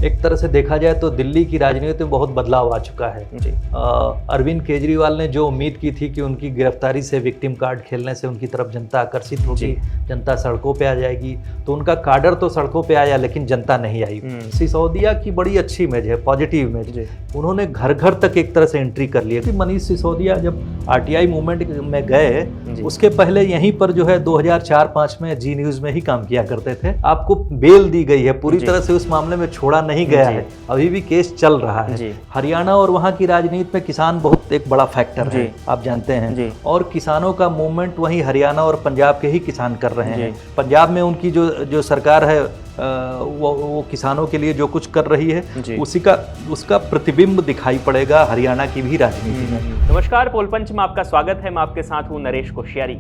एक तरह से देखा जाए तो दिल्ली की राजनीति में बहुत बदलाव आ चुका है जी। अरविंद केजरीवाल ने जो उम्मीद की थी कि उनकी गिरफ्तारी से विक्टिम कार्ड खेलने से उनकी तरफ जनता आकर्षित होगी, जनता सड़कों पे आ जाएगी, तो उनका काडर तो सड़कों पे आया लेकिन जनता नहीं आई। सिसोदिया की बड़ी अच्छी इमेज है, पॉजिटिव इमेज। उन्होंने घर घर तक एक तरह से एंट्री कर लिया कि मनीष सिसोदिया जब आरटीआई मूवमेंट में गए उसके पहले यहीं पर जो है 2004-05 में जी न्यूज में ही काम किया करते थे। आपको बेल दी गई है, पूरी तरह से उस मामले में छोड़ा नहीं गया है, अभी भी केस चल रहा है। हरियाणा और वहाँ की राजनीति में किसान बहुत एक बड़ा फैक्टर है, आप जानते हैं, और किसानों का मूवमेंट वहीं हरियाणा और पंजाब के ही किसान कर रहे हैं। पंजाब में उनकी जो सरकार है वो किसानों के लिए जो कुछ कर रही है उसका प्रतिबिंब दिखाई पड़ेगा हरियाणा की भी राजनीति में। नमस्कार, पोलपंच में आपका स्वागत है। मैं आपके साथ हूं नरेश कोश्यारी।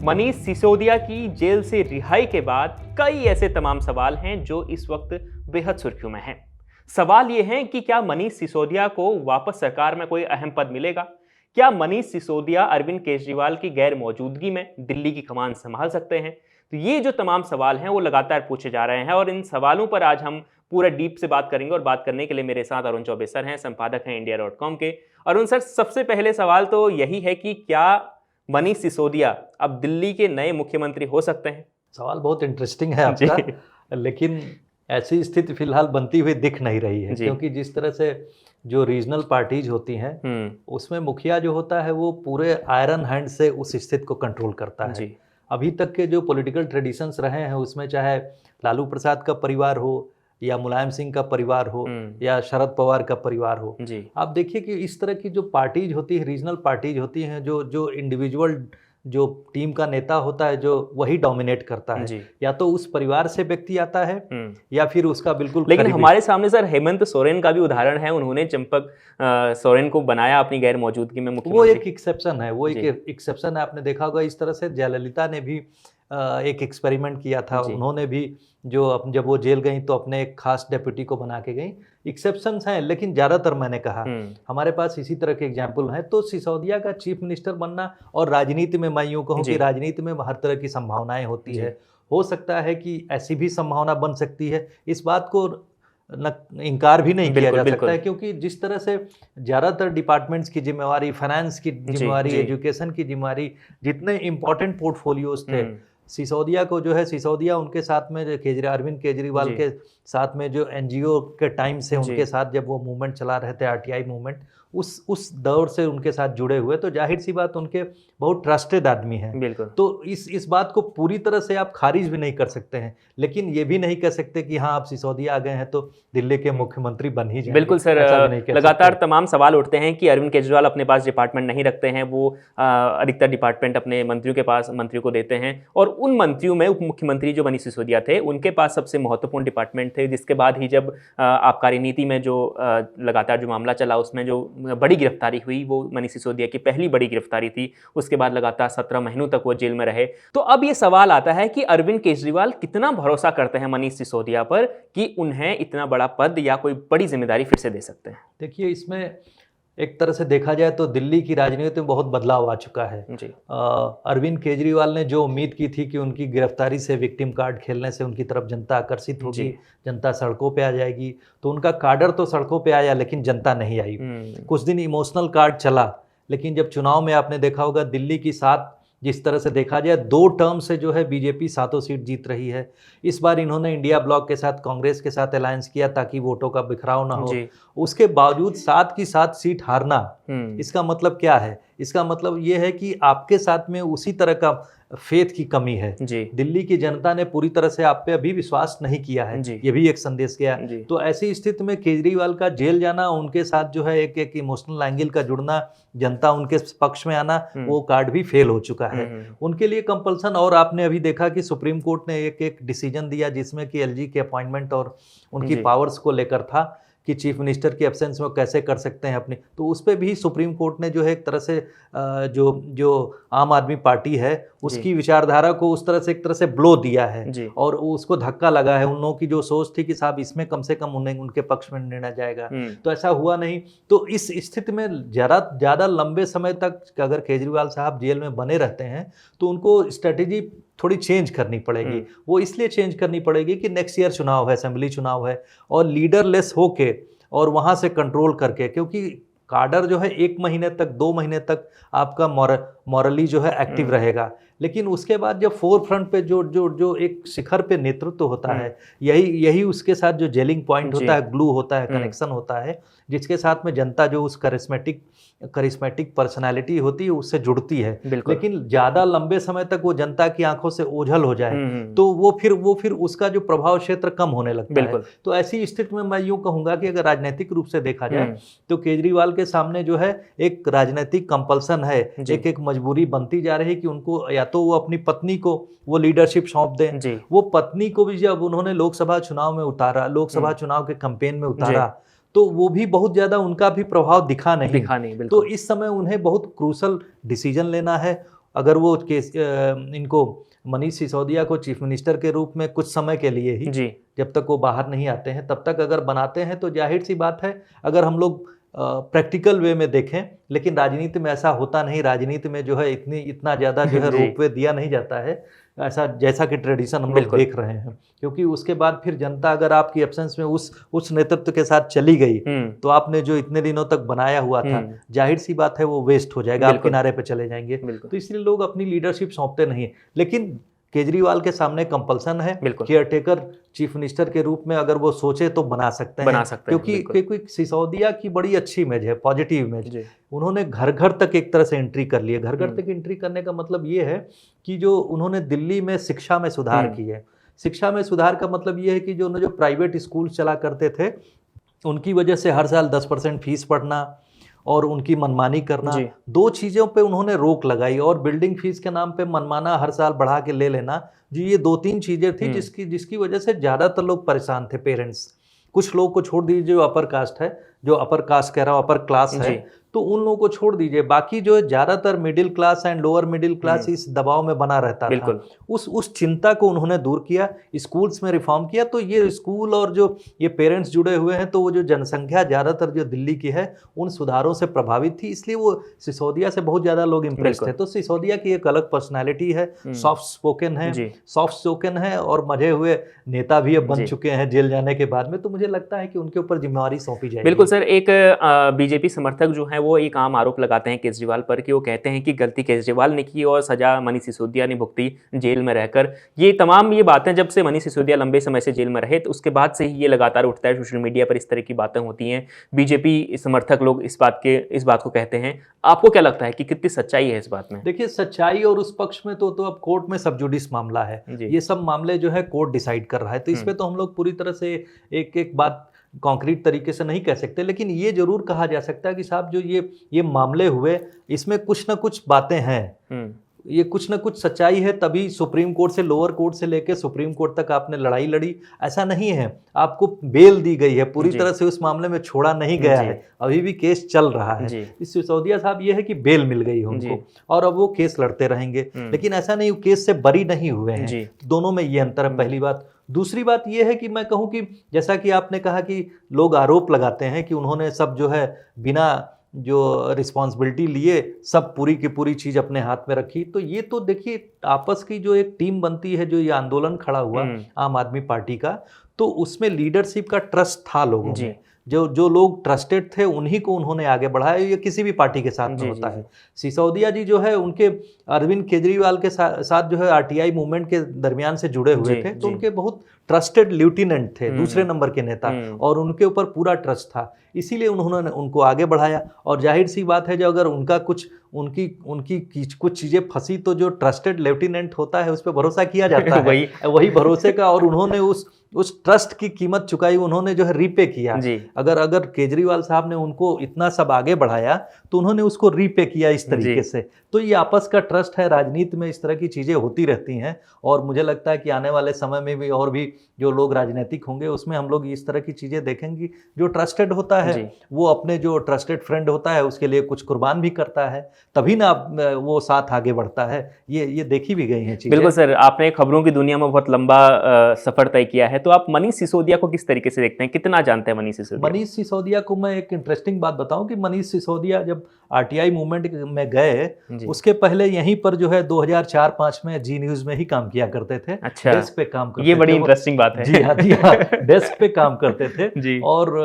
मनीष सिसोदिया की जेल से रिहाई के बाद कई ऐसे तमाम सवाल हैं जो इस वक्त बेहद सुर्खियों में हैं। सवाल ये है कि क्या मनीष सिसोदिया को वापस सरकार में कोई अहम पद मिलेगा? क्या मनीष सिसोदिया अरविंद केजरीवाल की गैर मौजूदगी में दिल्ली की कमान संभाल सकते हैं? तो ये जो तमाम सवाल हैं वो लगातार पूछे जा रहे हैं और इन सवालों पर आज हम पूरा डीप से बात करेंगे। और बात करने के लिए मेरे साथ अरुण चौबे सर हैं, संपादक हैं इंडिया.com के। अरुण सर, सबसे पहले सवाल तो यही है कि क्या मनीष सिसोदिया अब दिल्ली के नए मुख्यमंत्री हो सकते हैं? सवाल बहुत इंटरेस्टिंग है आपका, लेकिन ऐसी स्थिति फिलहाल बनती हुई दिख नहीं रही है, क्योंकि जिस तरह से जो रीजनल पार्टीज होती हैं उसमें मुखिया जो होता है वो पूरे आयरन हैंड से उस स्थिति को कंट्रोल करता है। अभी तक के जो पॉलिटिकल ट्रेडिशंस रहे हैं उसमें चाहे लालू प्रसाद का परिवार हो या मुलायम सिंह का परिवार हो या शरद पवार का परिवार हो, आप देखिए कि इस तरह की जो पार्टीज होती है, रीजनल पार्टीज होती हैं, जो इंडिविजुअल जो टीम का नेता होता है जो वही डोमिनेट करता है, या तो उस परिवार से व्यक्ति आता है या फिर उसका बिल्कुल। लेकिन हमारे सामने सर हेमंत सोरेन का भी उदाहरण है। उन्होंने चंपक सोरेन को बनाया अपनी गैर मौजूदगी में मुख्यमंत्री। वो एक एक्सेप्शन है, वो एक एक्सेप्शन है। आपने देखा होगा इस तरह से जयललिता ने भी एक एक्सपेरिमेंट किया था। उन्होंने भी जब वो जेल गई तो अपने एक खास डेप्यूटी को बना के गई। एक्सेप्शंस हैं, लेकिन ज़्यादातर मैंने कहा हमारे पास इसी तरह के एग्जाम्पल हैं। तो सिसोदिया का चीफ मिनिस्टर बनना, और राजनीति में मैं यूँ कहूँ कि राजनीति में हर तरह की संभावनाएं होती है। हो सकता है कि ऐसी भी संभावना बन सकती है, इस बात को इनकार भी नहीं किया जा सकता है, क्योंकि जिस तरह से ज़्यादातर डिपार्टमेंट्स की जिम्मेवारी, फाइनेंस की जिम्मेवारी, एजुकेशन की जिम्मेवारी, जितने इंपॉर्टेंट पोर्टफोलियोज थे, सिसोदिया को जो है, सिसोदिया उनके साथ में अरविंद केजरीवाल के साथ में जो एनजीओ के टाइम से उनके साथ जब वो मूवमेंट चला रहे थे, आरटीआई मूवमेंट, उस दौर से उनके साथ जुड़े हुए, तो जाहिर सी बात उनके बहुत ट्रस्टेड आदमी हैं। तो इस बात को पूरी तरह से आप खारिज भी नहीं कर सकते हैं, लेकिन ये भी नहीं कह सकते कि हाँ आप सिसोदिया आ गए हैं तो दिल्ली के मुख्यमंत्री बन ही जाएंगे। बिल्कुल सर, लगातार तमाम सवाल उठते हैं कि अरविंद केजरीवाल अपने पास डिपार्टमेंट नहीं रखते हैं, वो अधिकतर डिपार्टमेंट अपने मंत्रियों के पास, मंत्रियों को देते हैं। और उन मंत्रियों में उप मुख्यमंत्री जो मनीष सिसोदिया थे उनके पास सबसे महत्वपूर्ण डिपार्टमेंट थे, जिसके बाद ही जब आबकारी नीति में जो लगातार जो मामला चला उसमें जो बड़ी गिरफ्तारी हुई, वो मनीष सिसोदिया की पहली बड़ी गिरफ्तारी थी। उसके बाद लगातार 17 महीनों तक वो जेल में रहे। तो अब ये सवाल आता है कि अरविंद केजरीवाल कितना भरोसा करते हैं मनीष सिसोदिया पर कि उन्हें इतना बड़ा पद या कोई बड़ी जिम्मेदारी फिर से दे सकते हैं। देखिए, इसमें एक तरह से देखा जाए तो दिल्ली की राजनीति में बहुत बदलाव आ चुका है। अरविंद केजरीवाल ने जो उम्मीद की थी कि उनकी गिरफ्तारी से विक्टिम कार्ड खेलने से उनकी तरफ जनता आकर्षित होगी, जनता सड़कों पे आ जाएगी, तो उनका काडर तो सड़कों पे आया लेकिन जनता नहीं आई। कुछ दिन इमोशनल कार्ड चला, लेकिन जब चुनाव में आपने देखा होगा दिल्ली की 7, जिस तरह से देखा जाए 2 टर्म से जो है बीजेपी 7 सीट जीत रही है। इस बार इन्होंने इंडिया ब्लॉक के साथ, कांग्रेस के साथ अलायंस किया ताकि वोटों का बिखराव ना हो। उसके बावजूद 7 की 7 सीट हारना, इसका मतलब क्या है? इसका मतलब ये है कि आपके साथ में उसी तरह का फेथ की कमी है। दिल्ली की जनता ने पूरी तरह से आप पे अभी विश्वास नहीं किया है, ये भी एक संदेश गया। तो ऐसी स्थिति में केजरीवाल का जेल जाना, उनके साथ जो है एक इमोशनल एंगल का जुड़ना, जनता उनके पक्ष में आना, वो कार्ड भी फेल हो चुका है उनके लिए कंपल्सन। और आपने अभी देखा कि सुप्रीम कोर्ट ने एक डिसीजन दिया जिसमें कि एलजी के अपॉइंटमेंट और उनकी पावर्स को लेकर था कि चीफ मिनिस्टर की एब्सेंस में कैसे कर सकते हैं अपनी, तो उस पर भी सुप्रीम कोर्ट ने जो है एक तरह से जो आम आदमी पार्टी है उसकी विचारधारा को उस तरह से एक तरह से ब्लो दिया है और उसको धक्का लगा है। उन लोगों की जो सोच थी कि साहब इसमें कम से कम उनके पक्ष में निर्णय जाएगा, तो ऐसा हुआ नहीं। तो इस स्थिति में ज़्यादा लंबे समय तक अगर केजरीवाल साहब जेल में बने रहते हैं तो उनको स्ट्रेटेजी थोड़ी चेंज करनी पड़ेगी। वो इसलिए चेंज करनी पड़ेगी कि नेक्स्ट ईयर चुनाव है, असेंबली चुनाव है, और लीडरलेस होके और वहाँ से कंट्रोल करके, क्योंकि काडर जो है 1 महीने तक 2 महीने तक आपका मॉरली जो है एक्टिव रहेगा, लेकिन उसके बाद जब फोर फ्रंट पे जो एक शिखर पे नेतृत्व होता है, यही उसके साथ जो जेलिंग पॉइंट होता है, ग्लू होता है, कनेक्शन होता है, जिसके साथ में जनता जो उस करिश्मेटिक पर्सनालिटी होती है उससे जुड़ती है। लेकिन ज्यादा लंबे समय तक वो जनता की आंखों से ओझल हो जाए तो वो फिर उसका जो प्रभाव क्षेत्र कम होने लगता है। तो ऐसी स्थिति में मैं यूं कहूंगा कि अगर राजनीतिक रूप से देखा जाए तो केजरीवाल के सामने जो है एक राजनीतिक कंपल्सन है, एक मजबूरी बनती जा रही है कि उनको या तो वो अपनी पत्नी को वो लीडरशिप सौंप दें। वो पत्नी को भी जब उन्होंने लोकसभा चुनाव में उतारा, लोकसभा चुनाव के कैंपेन में उतारा, तो वो भी बहुत ज्यादा उनका भी प्रभाव दिखा नहीं। तो इस समय उन्हें बहुत क्रूशल डिसीजन लेना है। अगर वो इनको मनीष सिसोदिया को चीफ मिनिस्टर के रूप में कुछ समय के लिए ही, जब तक वो बाहर नहीं आते हैं तब तक अगर बनाते हैं तो जाहिर सी बात है, अगर हम लोग प्रैक्टिकल वे में देखें, लेकिन राजनीति में ऐसा होता नहीं। राजनीति में जो है इतना ज़्यादा जो है रोपवे दिया नहीं जाता है, ऐसा जैसा कि ट्रेडिशन हम लोग देख रहे हैं, क्योंकि उसके बाद फिर जनता अगर आपकी एब्सेंस में उस नेतृत्व के साथ चली गई तो आपने जो इतने दिनों तक बनाया हुआ था, जाहिर सी बात है वो वेस्ट हो जाएगा, आप किनारे पे चले जाएंगे। तो इसलिए लोग अपनी लीडरशिप सौंपते नहीं। लेकिन केजरीवाल के सामने कंपल्सन है, केयरटेकर चीफ मिनिस्टर के रूप में अगर वो सोचे तो बना सकते हैं, क्योंकि सिसोदिया की बड़ी अच्छी इमेज है, पॉजिटिव इमेज। उन्होंने घर घर तक एक तरह से एंट्री कर ली है। घर घर तक एंट्री करने का मतलब ये है कि जो उन्होंने दिल्ली में शिक्षा में सुधार की है। शिक्षा में सुधार का मतलब ये है कि जो प्राइवेट स्कूल चला करते थे उनकी वजह से हर साल 10% फीस बढ़ना और उनकी मनमानी करना, 2 चीज़ों पे उन्होंने रोक लगाई। और बिल्डिंग फीस के नाम पे मनमाना हर साल बढ़ा के ले लेना, जी, ये 2-3 चीज़ें थी जिसकी वजह से ज़्यादातर लोग परेशान थे। पेरेंट्स, कुछ लोग को छोड़ दीजिए जो अपर कास्ट है, जो अपर कास्ट कह रहा हूँ अपर क्लास है, तो उन लोगों को छोड़ दीजिए। बाकी जो ज़्यादातर middle class and lower middle class इस दबाव में बना रहता था। उस चिंता को उन्होंने दूर किया, स्कूल्स में रिफॉर्म किया। तो ये स्कूल और जो ये पेरेंट्स जुड़े हुए हैं, तो वो जो जनसंख्या ज़्यादातर जो दिल्ली की है उन सुधारों से प्रभावित थी, इसलिए वो सिसोदिया से बहुत ज़्यादा लोग इम्प्रेस थे। तो सिसोदिया की एक अलग पर्सनैलिटी है, सॉफ्ट स्पोकन है और मजे हुए नेता भी अब बन चुके हैं जेल जाने के बाद में। तो मुझे लगता है कि उनके ऊपर जिम्मेवारी सौंपी जाएगी। बिल्कुल सर, एक बीजेपी समर्थक जो है वो एक आम आरोप लगाते हैं केजरीवाल पर कि वो कहते हैं कि गलती केजरीवाल ने की और सजा मनीष सिसोदिया ने भुगती जेल में रहकर। ये बातें जब से मनीष सिसोदिया लंबे समय से जेल में रहे तो उसके बाद से ही ये लगातार उठता है, सोशल मीडिया पर इस तरह की बातें होती हैं। बीजेपी समर्थक लोग इस बात को कहते हैं। आपको क्या लगता है कि कितनी सच्चाई है इस बात में? देखिए, सच्चाई और उस पक्ष में तो अब कोर्ट में सब जुडिस मामला है, ये सब मामले जो है कोर्ट डिसाइड कर रहा है। तो इस पे तो हम लोग पूरी तरह से एक बात कॉन्क्रीट तरीके से नहीं कह सकते, लेकिन ये जरूर कहा जा सकता है कि साहब जो ये मामले हुए इसमें कुछ ना कुछ बातें हैं, ये कुछ ना कुछ सच्चाई है, तभी सुप्रीम कोर्ट से लोअर कोर्ट से लेकर सुप्रीम कोर्ट तक आपने लड़ाई लड़ी। ऐसा नहीं है, आपको बेल दी गई है, पूरी तरह से उस मामले में छोड़ा नहीं गया है, अभी भी केस चल रहा है। इस सिसोदिया साहब ये है कि बेल मिल गई है उनको और अब वो केस लड़ते रहेंगे, लेकिन ऐसा नहीं केस से बरी नहीं हुए हैं। दोनों में ये अंतर है, पहली बात। दूसरी बात ये है कि मैं कहूँ कि जैसा कि आपने कहा कि लोग आरोप लगाते हैं कि उन्होंने सब जो है बिना जो रिस्पॉन्सिबिलिटी लिए सब पूरी की पूरी चीज़ अपने हाथ में रखी। तो ये तो देखिए, आपस की जो एक टीम बनती है, जो ये आंदोलन खड़ा हुआ आम आदमी पार्टी का, तो उसमें लीडरशिप का ट्रस्ट था लोगों में। जो लोग ट्रस्टेड थे उन्हीं को उन्होंने आगे बढ़ाया। ये किसी भी पार्टी के साथ में होता है। सिसोदिया जी जो है उनके अरविंद केजरीवाल के साथ जो है आरटीआई मूवमेंट के दरमियान से जुड़े हुए थे, तो उनके बहुत ट्रस्टेड लेफ्टिनेंट थे, दूसरे नंबर के नेता, और उनके ऊपर पूरा ट्रस्ट था, इसीलिए उन्होंने उनको आगे बढ़ाया। और जाहिर सी बात है, जो अगर उनका उनकी कुछ चीजें फंसी तो जो ट्रस्टेड लेफ्टिनेंट होता है उस पर भरोसा किया जाता है, वही भरोसे का, और उन्होंने उस ट्रस्ट की कीमत चुकाई, उन्होंने जो है रीपे किया। अगर केजरीवाल साहब ने उनको इतना सब आगे बढ़ाया तो उन्होंने उसको रीपे किया इस तरीके से। तो ये आपस का ट्रस्ट है। राजनीति में इस तरह की चीजें होती रहती हैं, और मुझे लगता है कि आने वाले समय में भी और भी जो लोग राजनीतिक होंगे उसमें हम लोग इस तरह की चीजें देखेंगे। जो ट्रस्टेड होता है वो अपने जो ट्रस्टेड फ्रेंड होता है उसके लिए कुछ कुर्बान भी करता है, तभी ना वो साथ आगे बढ़ता है। ये देखी भी गई है चीजें। बिल्कुल सर, आपने खबरों की दुनिया में बहुत लंबा सफर तय किया है। है, तो आप मनीष सिसोदिया को किस तरीके से देखते हैं, कितना जानते हैं मनीष सिसोदिया? मनीष सिसोदिया को मैं एक इंटरेस्टिंग बात बताऊं कि मनीष सिसोदिया जब आरटीआई मूवमेंट में गए, उसके पहले यहीं पर जो है 2004-5 में जी न्यूज में ही काम किया करते थे। अच्छा, डेस्क पे काम करते ये बड़ी थे, इंटरेस्टिंग बात है। जी हाँ, डेस्क पे काम करते थे जी। और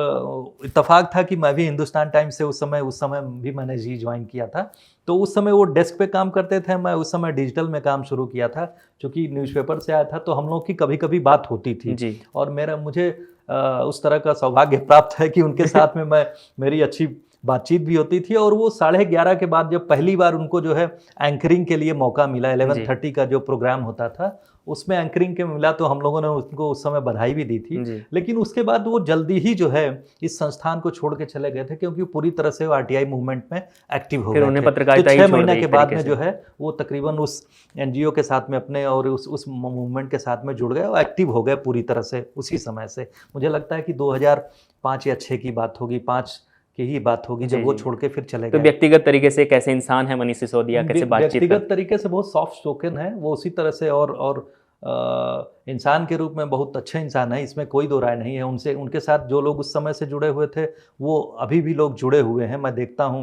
इत्तेफाक था कि मैं भी हिंदुस्तान टाइम्स से उस समय भी मैंने जी ज्वाइन किया था। तो उस समय वो डेस्क पे काम करते थे, मैं उस समय डिजिटल में काम शुरू किया था, क्योंकि न्यूज़पेपर से आया था, तो हम लोग की कभी कभी बात होती थी जी। और मुझे उस तरह का सौभाग्य प्राप्त है कि उनके साथ में मेरी अच्छी बातचीत भी होती थी। और वो 11:30 के बाद जब पहली बार उनको जो है एंकरिंग के लिए मौका मिला, 11:30 का जो प्रोग्राम होता था उसमें एंकरिंग के मिला, तो हम लोगों ने उनको उस समय बधाई भी दी थी। लेकिन उसके बाद वो जल्दी ही जो है इस संस्थान को छोड़ के चले गए थे, क्योंकि पूरी तरह से वो आरटीआई मूवमेंट में एक्टिव हो गए थे। तो 6 महीने के बाद में जो है वो तकरीबन उस एनजीओ के साथ में अपने और उस मूवमेंट के साथ में जुड़ गए और एक्टिव हो गए पूरी तरह से उसी समय से। मुझे लगता है कि 2005 या 6 की बात होगी, 5 की ही बात होगी जब वो छोड़ के फिर चले गए। तो व्यक्तिगत तरीके से कैसे इंसान है मनीष सिसोदिया, कैसे बातचीत? व्यक्तिगत तरीके से बहुत सॉफ्ट स्पोकन है वो उसी तरह से, और इंसान के रूप में बहुत अच्छे इंसान है, इसमें कोई दो राय नहीं है। उनके साथ जो लोग उस समय से जुड़े हुए थे वो अभी भी लोग जुड़े हुए हैं, मैं देखता हूँ।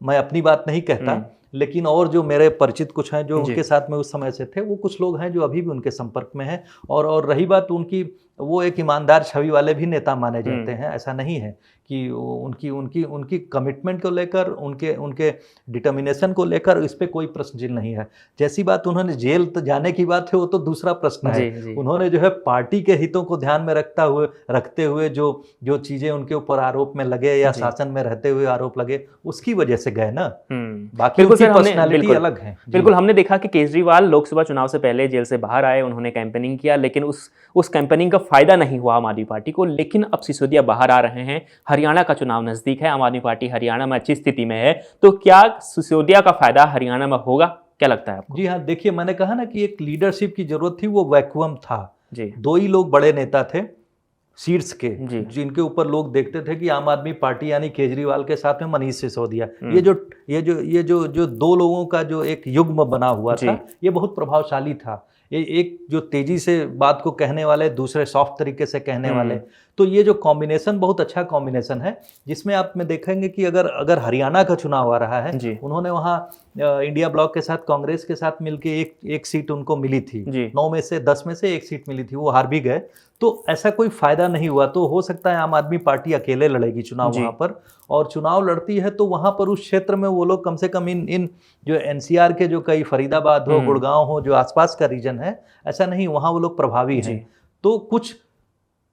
मैं अपनी बात नहीं कहता, लेकिन और जो मेरे परिचित कुछ हैं जो उनके साथ में उस समय से थे, वो कुछ लोग हैं जो अभी भी उनके संपर्क में हैं। और रही बात उनकी, वो एक ईमानदार छवि वाले भी नेता माने जाते हैं। ऐसा नहीं है कि उनकी कमिटमेंट को लेकर, उनके डिटर्मिनेशन को लेकर इस पे कोई प्रश्न चिन्ह नहीं है। जैसी बात उन्होंने जेल जाने की बात है, वो तो दूसरा प्रश्न है। उन्होंने जो है पार्टी के हितों को ध्यान में रखते हुए जो चीजें उनके ऊपर आरोप में लगे या शासन में रहते हुए आरोप लगे, उसकी वजह से गए ना। बाकी उनकी पर्सनालिटी अलग है। बिल्कुल, हमने देखा कि केजरीवाल लोकसभा चुनाव से पहले जेल से बाहर आए, उन्होंने कैंपेनिंग किया, लेकिन उस कैंपेनिंग का फायदा नहीं हुआ आम आदमी पार्टी को। लेकिन अब सिसोदिया बाहर आ रहे हैं, हरियाणा का चुनाव नजदीक है, आम आदमी पार्टी हरियाणा में अच्छी स्थिति में है, तो क्या सिसोदिया का फायदा हरियाणा में होगा, क्या लगता है आपको? जी हाँ, देखिए, मैंने कहा ना कि एक लीडरशिप की जरूरत थी, वो वैक्यूम था जी। 2 ही लोग बड़े नेता थे शीर्ष के, जिनके ऊपर लोग देखते थे कि आम आदमी पार्टी यानी केजरीवाल के साथ में मनीष सिसोदिया, ये जो 2 लोगों का जो एक युग्म बना हुआ था, ये बहुत प्रभावशाली था। एक जो तेजी से बात को कहने वाले, दूसरे सॉफ्ट तरीके से कहने वाले, तो ये जो कॉम्बिनेशन बहुत अच्छा कॉम्बिनेशन है, जिसमें आप में देखेंगे कि अगर हरियाणा का चुनाव आ रहा है, उन्होंने वहाँ इंडिया ब्लॉक के साथ, कांग्रेस के साथ मिलके एक सीट उनको मिली थी, 9 में से 10 में से 1 सीट मिली थी, वो हार भी गए। तो ऐसा कोई फायदा नहीं हुआ। तो हो सकता है आम आदमी पार्टी अकेले लड़ेगी चुनाव वहाँ पर, और चुनाव लड़ती है तो वहाँ पर उस क्षेत्र में वो लोग कम से कम इन जो एनसीआर के जो कई फरीदाबाद हो, गुड़गांव हो, जो आसपास का रीजन है, ऐसा नहीं, वहाँ वो लोग प्रभावी हैं। तो कुछ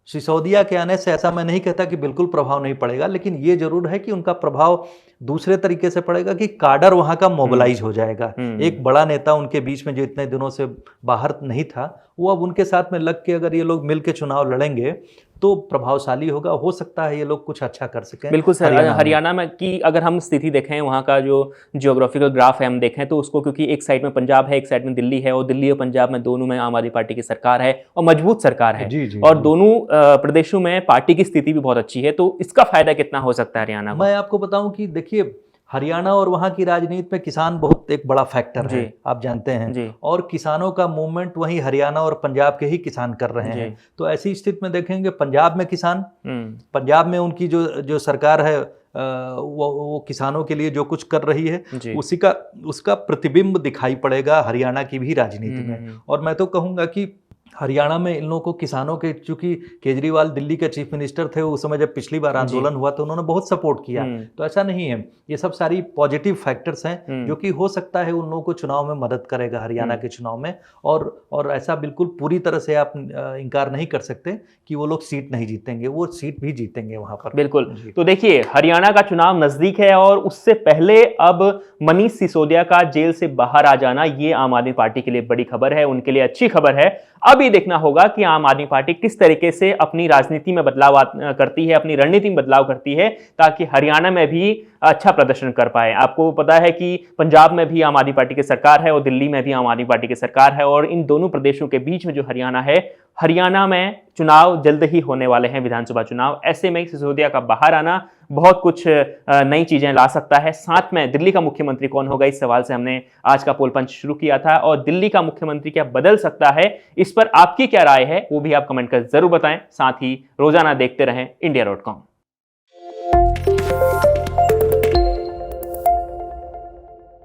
सिसोदिया के आने से ऐसा मैं नहीं कहता कि बिल्कुल प्रभाव नहीं पड़ेगा, लेकिन ये जरूर है कि उनका प्रभाव दूसरे तरीके से पड़ेगा कि काडर वहाँ का मोबिलाइज हो जाएगा। एक बड़ा नेता उनके बीच में जो इतने दिनों से बाहर नहीं था, वो अब उनके साथ में लग के अगर ये लोग मिल के चुनाव लड़ेंगे तो प्रभावशाली होगा। हो सकता है ये लोग कुछ अच्छा कर सकें। बिल्कुल सर, हरियाणा में की अगर हम स्थिति देखें, वहाँ का जो जियोग्राफिकल ग्राफ है हम देखें, तो उसको, क्योंकि एक साइड में पंजाब है, एक साइड में दिल्ली है, और दिल्ली और पंजाब में दोनों में आम आदमी पार्टी की सरकार है और मजबूत सरकार है, और दोनों प्रदेशों में पार्टी की स्थिति भी बहुत अच्छी है। तो इसका फायदा कितना हो सकता है हरियाणा को? मैं आपको बताऊं कि देखिए, हरियाणा और वहाँ की राजनीति में किसान बहुत एक बड़ा फैक्टर है, आप जानते हैं, और किसानों का मूवमेंट वहीं हरियाणा और पंजाब के ही किसान कर रहे हैं। तो ऐसी स्थिति में देखेंगे पंजाब में किसान, पंजाब में उनकी जो सरकार है, वो किसानों के लिए जो कुछ कर रही है, उसका प्रतिबिंब दिखाई पड़ेगा हरियाणा की भी राजनीति में। और मैं तो कहूँगा कि हरियाणा में इन लोगों को किसानों के, चूंकि केजरीवाल दिल्ली के चीफ मिनिस्टर थे उस समय जब पिछली बार आंदोलन हुआ तो उन्होंने बहुत सपोर्ट किया। तो ऐसा नहीं है, ये सब सारी पॉजिटिव फैक्टर्स हैं जो कि हो सकता है उन लोगों को चुनाव में मदद करेगा, हरियाणा के चुनाव में। और ऐसा बिल्कुल पूरी तरह से आप इनकार नहीं कर सकते कि वो लोग सीट नहीं जीतेंगे, वो सीट भी जीतेंगे वहां पर। बिल्कुल। तो देखिए, हरियाणा का चुनाव नजदीक है और उससे पहले अब मनीष सिसोदिया का जेल से बाहर आ जाना, ये आम आदमी पार्टी के लिए बड़ी खबर है, उनके लिए अच्छी खबर है। अब ये देखना होगा कि आम आदमी पार्टी किस तरीके से अपनी राजनीति में बदलाव करती है, अपनी रणनीति में बदलाव करती है, ताकि हरियाणा में भी अच्छा प्रदर्शन कर पाए। आपको पता है कि पंजाब में भी आम आदमी पार्टी की सरकार है और दिल्ली में भी आम आदमी पार्टी की सरकार है, और इन दोनों प्रदेशों के बीच में जो हरियाणा है, हरियाणा में चुनाव जल्द ही होने वाले हैं, विधानसभा चुनाव। ऐसे में सिसोदिया का बाहर आना बहुत कुछ नई चीजें ला सकता है। साथ में दिल्ली का मुख्यमंत्री कौन होगा, इस सवाल से हमने आज का पोल पंच शुरू किया था, और दिल्ली का मुख्यमंत्री क्या बदल सकता है, इस पर आपकी क्या राय है वो भी आप कमेंट कर जरूर बताएं। साथ ही रोजाना देखते रहें India.com।